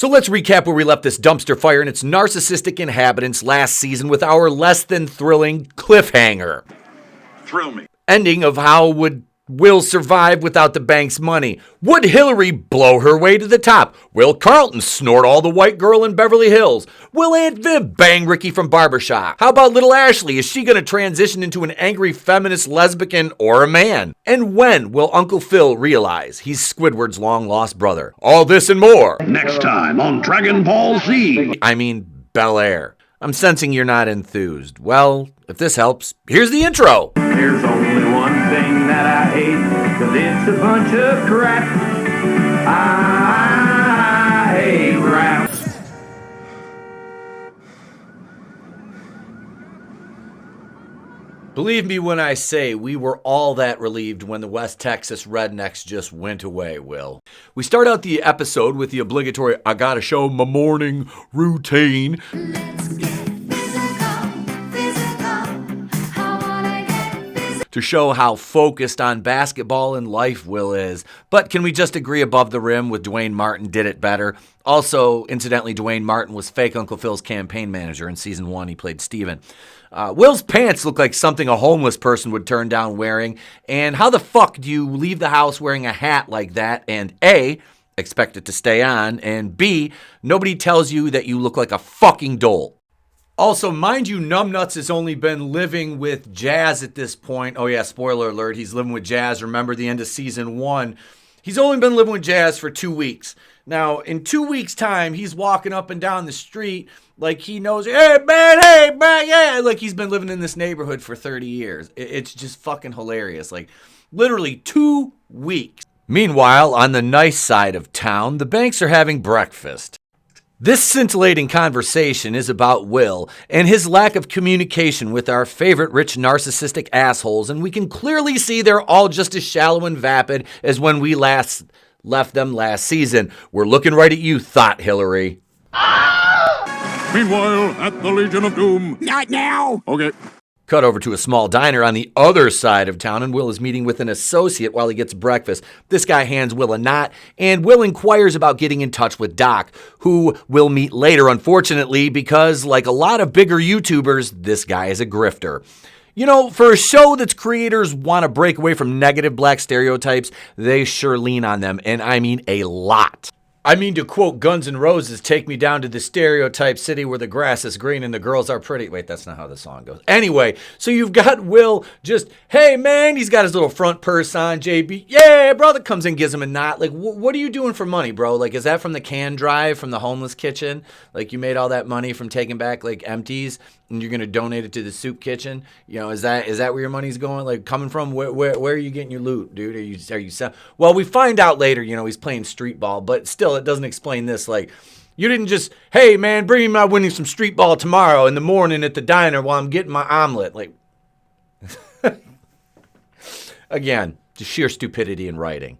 So let's recap where we left this dumpster fire and its narcissistic inhabitants last season with our less than thrilling cliffhanger. Thrill me. Ending of how would Will survive without the bank's money? Would Hillary blow her way to the top? Will Carlton snort all the white girl in Beverly Hills? Will Aunt Viv bang Ricky from Barbershop? How about little Ashley? Is she going to transition into an angry feminist lesbian or a man? And when will Uncle Phil realize he's Squidward's long-lost brother? All this and more. Next time on Dragon Ball Z. I mean, Bel Air. I'm sensing you're not enthused. Well, if this helps, here's the intro. There's only one thing that I hate, 'cause it's a bunch of crap. I hate rap. Believe me when I say we were all that relieved when the West Texas Rednecks just went away, Will. We start out the episode with the obligatory I gotta show my morning routine. Let's get physical, physical. I wanna get physical. To show how focused on basketball and life Will is. But can we just agree above the rim with Dwayne Martin did it better? Also, incidentally, Dwayne Martin was fake Uncle Phil's campaign manager. In season 1, he played Steven. Will's pants look like something a homeless person would turn down wearing. And how the fuck do you leave the house wearing a hat like that and A, expect it to stay on, and B, nobody tells you that you look like a fucking dolt? Also, mind you, Numbnuts has only been living with Jazz at this point. Oh yeah, spoiler alert, he's living with Jazz. Remember the end of season 1. He's only been living with Jazz for 2 weeks. Now, in 2 weeks' time, he's walking up and down the street like he knows, hey, man, yeah. Like he's been living in this neighborhood for 30 years. It's just fucking hilarious. Like, literally 2 weeks. Meanwhile, on the nice side of town, the Banks are having breakfast. This scintillating conversation is about Will and his lack of communication with our favorite rich narcissistic assholes, and we can clearly see they're all just as shallow and vapid as when we last left them last season. We're looking right at you, thought Hillary. Meanwhile, at the Legion of Doom. Not now. Okay. Cut over to a small diner on the other side of town, and Will is meeting with an associate while he gets breakfast. This guy hands Will a knot, and Will inquires about getting in touch with Doc, who we'll meet later, unfortunately, because like a lot of bigger YouTubers, this guy is a grifter. You know, for a show that's creators want to break away from negative black stereotypes, they sure lean on them, and I mean a lot. I mean, to quote Guns N' Roses, take me down to the stereotype city where the grass is green and the girls are pretty. Wait, that's not how the song goes. Anyway, so you've got Will just, hey, man, he's got his little front purse on, JB. Yeah, brother comes in, gives him a knot. Like, what are you doing for money, bro? Like, is that from the can drive from the homeless kitchen? Like, you made all that money from taking back, like, empties and you're going to donate it to the soup kitchen? You know, is that where your money's going? Like, coming from? Where are you getting your loot, dude? Are you well, we find out later, you know, he's playing street ball, but still, it doesn't explain this. Like, you didn't just, hey, man, bring me my winning some street ball tomorrow in the morning at the diner while I'm getting my omelet. Like, again, just sheer stupidity in writing.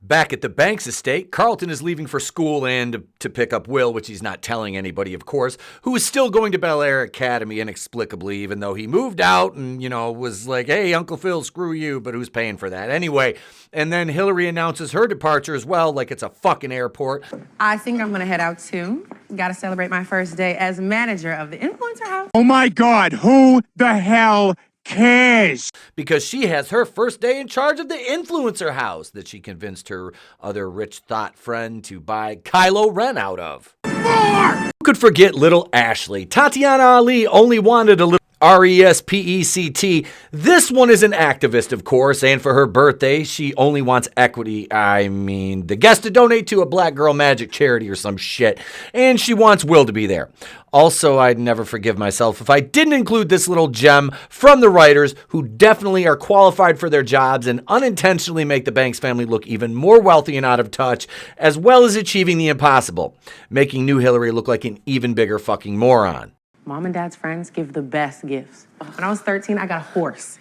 Back at the Banks estate, Carlton is leaving for school and to pick up Will, which he's not telling anybody, of course, who is still going to Bel Air Academy inexplicably, even though he moved out and, you know, was like, hey, Uncle Phil, screw you, but who's paying for that? Anyway, and then Hillary announces her departure as well, like it's a fucking airport. I think I'm gonna head out too. Gotta celebrate my first day as manager of the Influencer House. Oh my God, who the hell cares? Because she has her first day in charge of the Influencer House that she convinced her other rich thought friend to buy Kylo Ren out of. More! Who could forget little Ashley? Tatiana Ali only wanted a little RESPECT. This one is an activist, of course, and for her birthday, she only wants equity. I mean, the guest to donate to a Black Girl Magic charity or some shit, and she wants Will to be there. Also, I'd never forgive myself if I didn't include this little gem from the writers who definitely are qualified for their jobs and unintentionally make the Banks family look even more wealthy and out of touch, as well as achieving the impossible, making new Hillary look like an even bigger fucking moron. Mom and Dad's friends give the best gifts. When I was 13, I got a horse.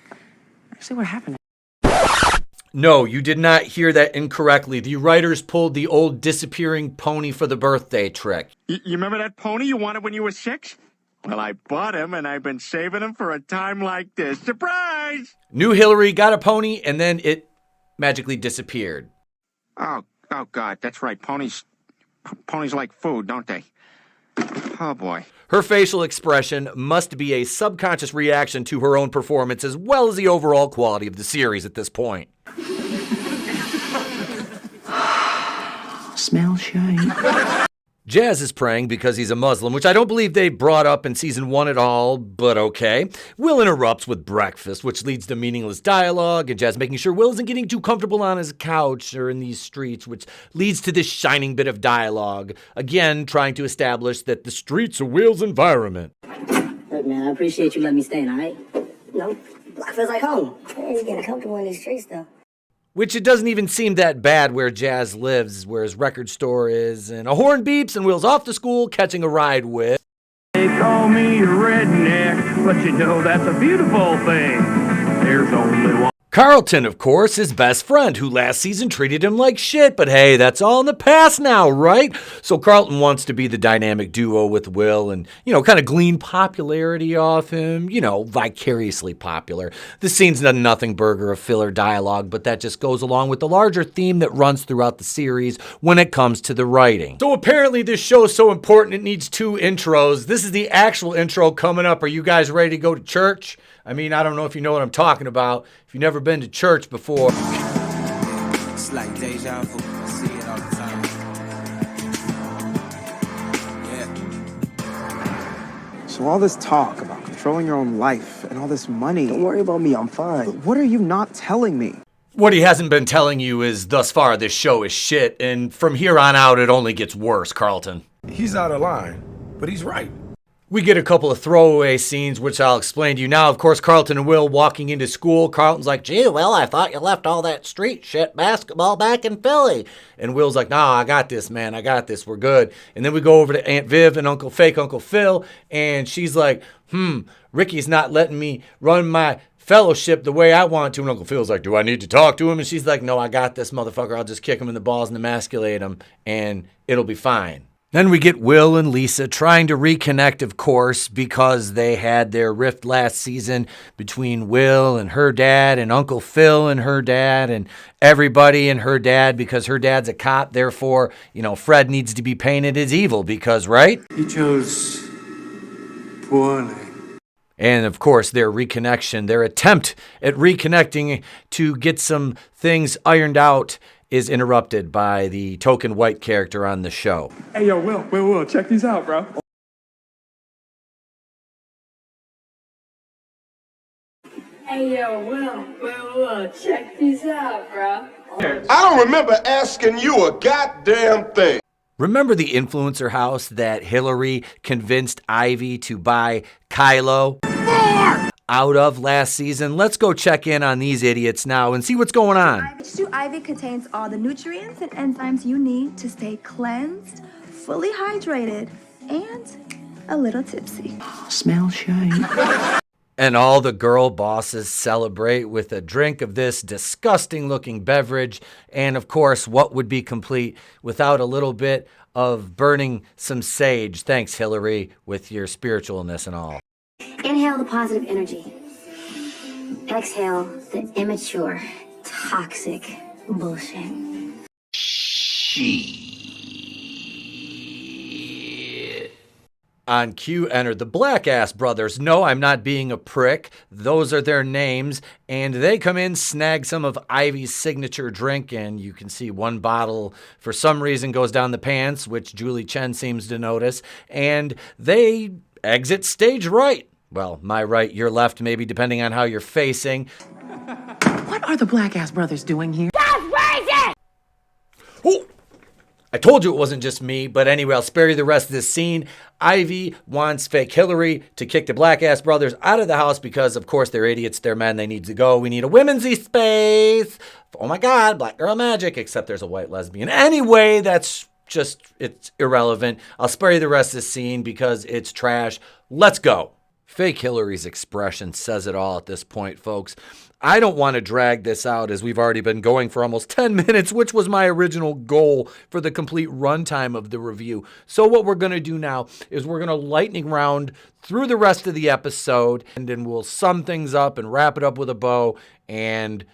Actually, what happened? No, you did not hear that incorrectly. The writers pulled the old disappearing pony for the birthday trick. You remember that pony you wanted when you were 6? Well, I bought him, and I've been saving him for a time like this. Surprise! New Hillary got a pony, and then it magically disappeared. Oh God, that's right. Ponies Ponies like food, don't they? Oh, boy. Her facial expression must be a subconscious reaction to her own performance as well as the overall quality of the series at this point. Smell shame. Jazz is praying because he's a Muslim, which I don't believe they brought up in season 1 at all, but okay. Will interrupts with breakfast, which leads to meaningless dialogue, and Jazz making sure Will isn't getting too comfortable on his couch or in these streets, which leads to this shining bit of dialogue, again trying to establish that the streets are Will's environment. Look, man, I appreciate you letting me stay, all right? You know, block feels like home. It's getting comfortable in these streets, though. Which it doesn't even seem that bad where Jazz lives, where his record store is, and a horn beeps and Will's off to school catching a ride with. They call me a redneck, but you know that's a beautiful thing. There's only one. Carlton, of course, his best friend, who last season treated him like shit, but hey, that's all in the past now, right? So Carlton wants to be the dynamic duo with Will and, kind of glean popularity off him, vicariously popular. This scene's a nothing burger of filler dialogue, but that just goes along with the larger theme that runs throughout the series when it comes to the writing. So apparently this show is so important it needs 2 intros. This is the actual intro coming up. Are you guys ready to go to church? I mean, I don't know if you know what I'm talking about. If you've never been to church before. It's like deja vu. I see it all the time. Yeah. So all this talk about controlling your own life and all this money. Don't worry about me, I'm fine. But what are you not telling me? What he hasn't been telling you is thus far this show is shit, and from here on out it only gets worse, Carlton. He's out of line, but he's right. We get a couple of throwaway scenes, which I'll explain to you now. Of course, Carlton and Will walking into school. Carlton's like, gee, Will, I thought you left all that street shit basketball back in Philly. And Will's like, nah, I got this, man. I got this. We're good. And then we go over to Aunt Viv and fake Uncle Phil. And she's like, Ricky's not letting me run my fellowship the way I want to. And Uncle Phil's like, do I need to talk to him? And she's like, no, I got this motherfucker. I'll just kick him in the balls and emasculate him, and it'll be fine. Then we get Will and Lisa trying to reconnect, of course, because they had their rift last season between Will and her dad and Uncle Phil and her dad and everybody and her dad, because her dad's a cop. Therefore, Fred needs to be painted as evil because, right? He chose poorly. And of course, their reconnection, their attempt at reconnecting to get some things ironed out is interrupted by the token white character on the show. Hey, yo, Will, check these out, bro. Hey, yo, Will, check these out, bro. I don't remember asking you a goddamn thing. Remember the influencer house that Hillary convinced Ivy to buy Kylo out of last season? Let's go check in on these idiots now and see what's going on. Ivy contains all the nutrients and enzymes you need to stay cleansed, fully hydrated, and a little tipsy. Smell shame. And all the girl bosses celebrate with a drink of this disgusting looking beverage. And of course, what would be complete without a little bit of burning some sage? Thanks, Hillary, with your spiritualness and all. Inhale the positive energy. Exhale the immature, toxic bullshit. On cue entered the Blackass Brothers. No, I'm not being a prick. Those are their names. And they come in, snag some of Ivy's signature drink, and you can see one bottle for some reason goes down the pants, which Julie Chen seems to notice. And they exit stage right. Well, my right, your left, maybe, depending on how you're facing. What are the Blackass Brothers doing here? That's racist! Oh! I told you it wasn't just me, but anyway, I'll spare you the rest of this scene. Ivy wants fake Hillary to kick the Blackass Brothers out of the house because, of course, they're idiots, they're men, they need to go. We need a women's space. Oh my God, black girl magic, except there's a white lesbian. Anyway, it's irrelevant. I'll spare you the rest of this scene because it's trash. Let's go. Fake Hillary's expression says it all at this point, folks. I don't want to drag this out as we've already been going for almost 10 minutes, which was my original goal for the complete runtime of the review. So what we're going to do now is we're going to lightning round through the rest of the episode, and then we'll sum things up and wrap it up with a bow. And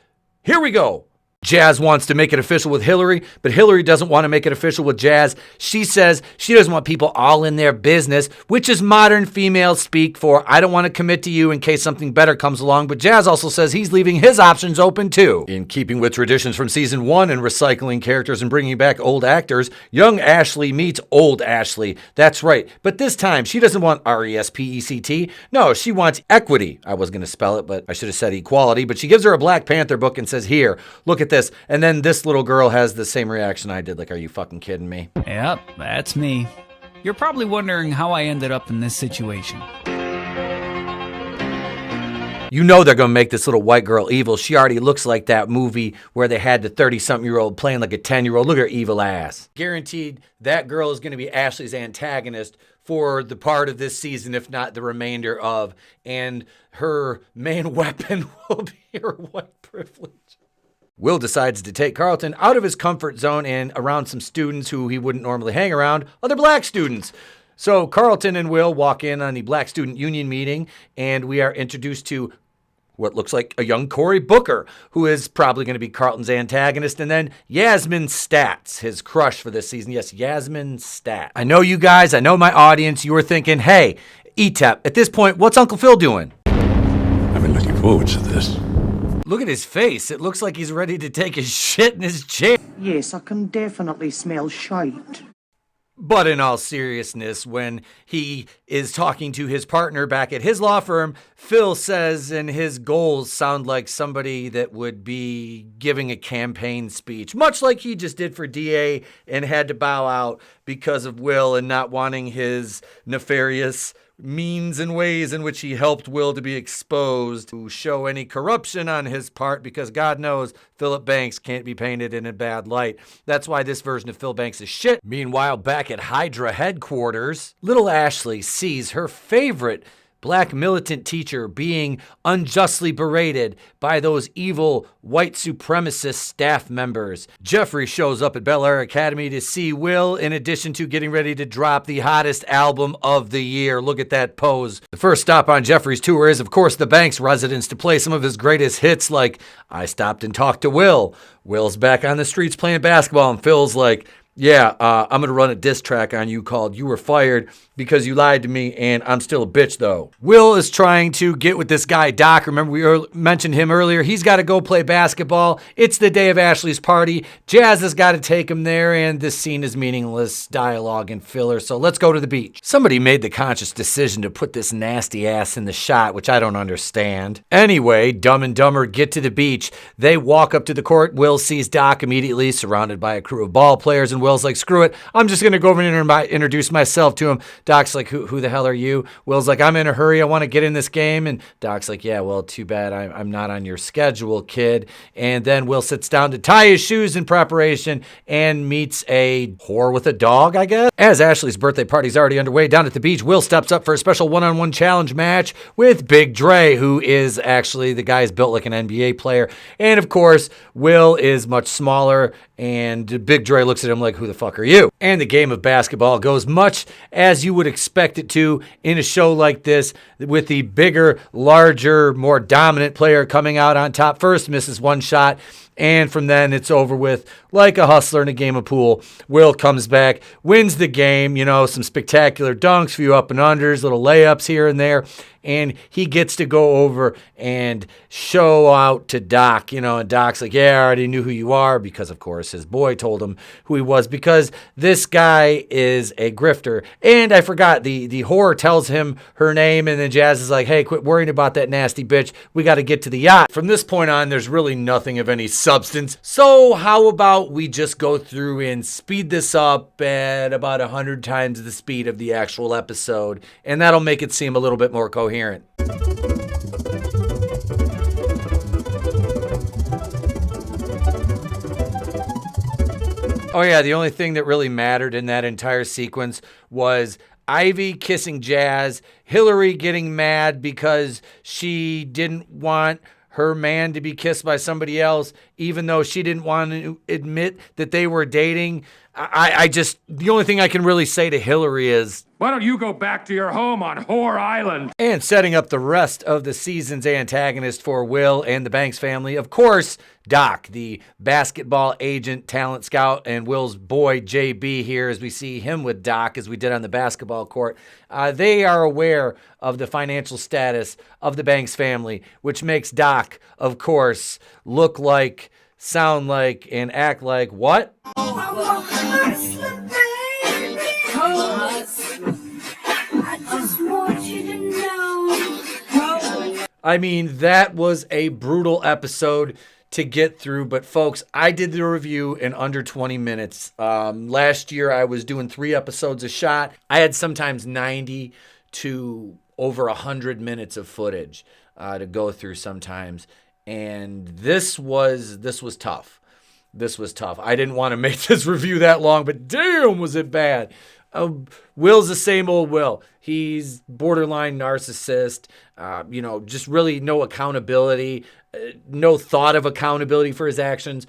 here we go. Jazz wants to make it official with Hillary, but Hillary doesn't want to make it official with Jazz. She says she doesn't want people all in their business, which is modern female speak for I don't want to commit to you in case something better comes along, but Jazz also says he's leaving his options open too. In keeping with traditions from season 1 and recycling characters and bringing back old actors, young Ashley meets old Ashley. That's right, but this time she doesn't want RESPECT. No, she wants equity. I was going to spell it, but I should have said equality, but she gives her a Black Panther book and says, here, look at this. And then this little girl has the same reaction I did, like, are you fucking kidding me? Yep, that's me. You're probably wondering how I ended up in this situation. You know they're going to make this little white girl evil. She already looks like that movie where they had the 30-something-year-old playing like a 10-year-old. Look at her evil ass. Guaranteed that girl is going to be Ashley's antagonist for the part of this season, if not the remainder of. And her main weapon will be her white privilege. Will decides to take Carlton out of his comfort zone and around some students who he wouldn't normally hang around, other black students. So Carlton and Will walk in on the Black Student Union meeting, and we are introduced to what looks like a young Cory Booker, who is probably going to be Carlton's antagonist, and then Yasmin Stats, his crush for this season. Yes, Yasmin Stats. I know you guys, I know my audience, you were thinking, hey, ETEP, at this point, what's Uncle Phil doing? I've been looking forward to this. Look at his face. It looks like he's ready to take his shit in his chair. Yes, I can definitely smell shite. But in all seriousness, when he is talking to his partner back at his law firm, Phil says, and his goals sound like somebody that would be giving a campaign speech, much like he just did for DA and had to bow out because of Will and not wanting his nefarious means and ways in which he helped Will to be exposed, to show any corruption on his part, because God knows Philip Banks can't be painted in a bad light. That's why this version of Phil Banks is shit. Meanwhile, back at Hydra headquarters, little Ashley sees her favorite black militant teacher being unjustly berated by those evil white supremacist staff members. Jeffrey shows up at Bel Air Academy to see Will, in addition to getting ready to drop the hottest album of the year. Look at that pose. The first stop on Jeffrey's tour is, of course, the Banks residence to play some of his greatest hits like I Stopped and Talked to Will. Will's back on the streets playing basketball, and Phil's like, yeah, I'm going to run a diss track on you called You Were Fired Because You Lied to Me, and I'm still a bitch, though. Will is trying to get with this guy, Doc. Remember, we mentioned him earlier. He's got to go play basketball. It's the day of Ashley's party. Jazz has got to take him there, and this scene is meaningless dialogue and filler, so let's go to the beach. Somebody made the conscious decision to put this nasty ass in the shot, which I don't understand. Anyway, Dumb and Dumber get to the beach. They walk up to the court. Will sees Doc immediately, surrounded by a crew of ball players, and Will's like, screw it, I'm just going to go over and introduce myself to him. Doc's like, who the hell are you? Will's like, I'm in a hurry, I want to get in this game. And Doc's like, yeah, well, too bad I'm not on your schedule, kid. And then Will sits down to tie his shoes in preparation and meets a whore with a dog, I guess. As Ashley's birthday party's already underway down at the beach, Will steps up for a special one-on-one challenge match with Big Dre, who is actually the guy's built like an NBA player. And of course, Will is much smaller, and Big Dre looks at him like, who the fuck are you? And the game of basketball goes much as you would expect it to in a show like this, with the bigger, larger, more dominant player coming out on top first, misses one shot, and from then it's over with like a hustler in a game of pool. Will comes back, wins the game, some spectacular dunks, few up and unders, little layups here and there, and he gets to go over and show out to Doc, and Doc's like, yeah, I already knew who you are, because of course his boy told him who he was, because this guy is a grifter. And I forgot, the whore tells him her name, and then Jazz is like, hey, quit worrying about that nasty bitch, we got to get to the yacht. From this point on, there's really nothing of any substance, so how about we just go through and speed this up at about 100 times the speed of the actual episode, and that'll make it seem a little bit more coherent. Oh yeah, the only thing that really mattered in that entire sequence was Ivy kissing Jazz, Hillary getting mad because she didn't want her man to be kissed by somebody else, even though she didn't want to admit that they were dating. The only thing I can really say to Hillary is, Why don't you go back to your home on Whore Island? And setting up the rest of the season's antagonist for Will and the Banks family, of course, Doc, the basketball agent, talent scout, and Will's boy, JB, here as we see him with Doc as we did on the basketball court. They are aware of the financial status of the Banks family, which makes Doc, of course, look like, sound like, and act like what? I mean, that was a brutal episode to get through, but folks, I did the review in under 20 minutes. Last year, I was doing 3 episodes a shot. I had sometimes 90 to over 100 minutes of footage to go through sometimes, and this was tough. This was tough. I didn't want to make this review that long, but damn, was it bad. Will's the same old Will. He's borderline narcissist, just really no accountability, no thought of accountability for his actions.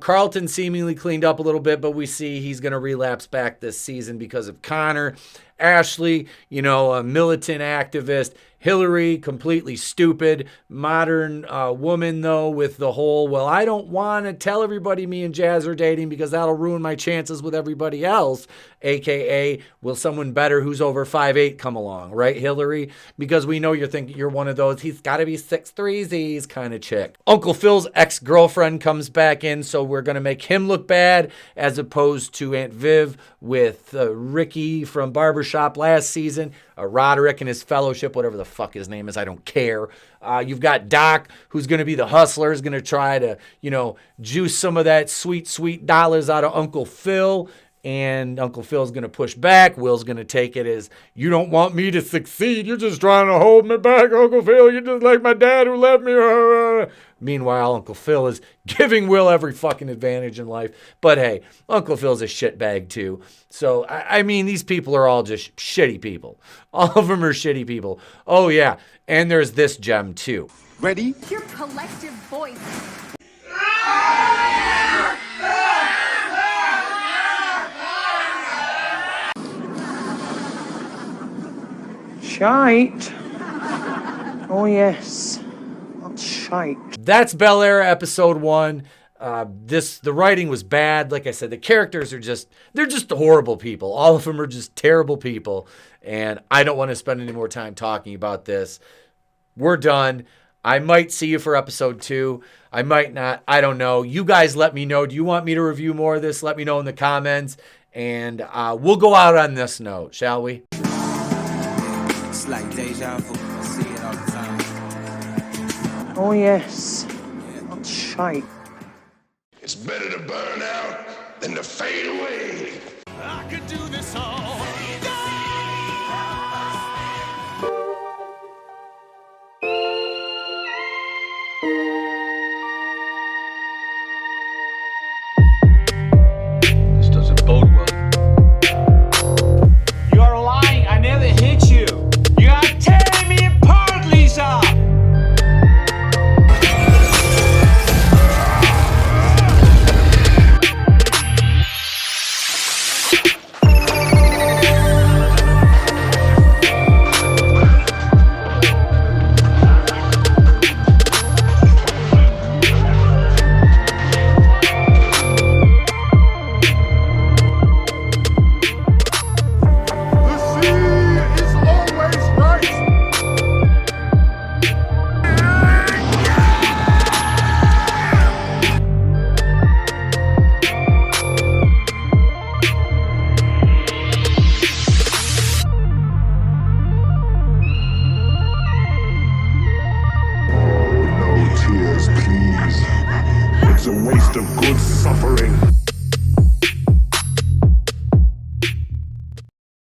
Carlton seemingly cleaned up a little bit, but we see he's going to relapse back this season because of Connor. Ashley, a militant activist. Hillary, completely stupid. Modern woman, though, with the whole, well, I don't want to tell everybody me and Jazz are dating because that'll ruin my chances with everybody else. AKA, will someone better who's over 5'8" come along, right, Hillary? Because we know you're thinking you're one of those, he's got to be 6'3" kind of chick. Uncle Phil's ex-girlfriend comes back in, so we're going to make him look bad as opposed to Aunt Viv with Ricky from Barbershop last season. Roderick and his fellowship, whatever the fuck his name is, I don't care. You've got Doc, who's going to be the hustler, is going to try to, juice some of that sweet, sweet dollars out of Uncle Phil. And Uncle Phil's going to push back. Will's going to take it as, you don't want me to succeed. You're just trying to hold me back, Uncle Phil. You're just like my dad who left me. Meanwhile, Uncle Phil is giving Will every fucking advantage in life. But hey, Uncle Phil's a shitbag too. So, I mean, these people are all just shitty people. All of them are shitty people. Oh, yeah. And there's this gem too. Ready? Your collective voice. Shite. Oh, yes. That's shite. That's Bel Air episode 1. The writing was bad. Like I said, the characters are they're just horrible people. All of them are just terrible people. And I don't want to spend any more time talking about this. We're done. I might see you for episode 2. I might not. I don't know. You guys let me know. Do you want me to review more of this? Let me know in the comments. And we'll go out on this note, shall we? It's like deja vu. I see it all the time. Oh, yes. That's shite. It's better to burn out than to fade away. I could do this all. This doesn't bode well. You're lying. I never hit you. You are tearing me apart, Lisa. It's a waste of good suffering.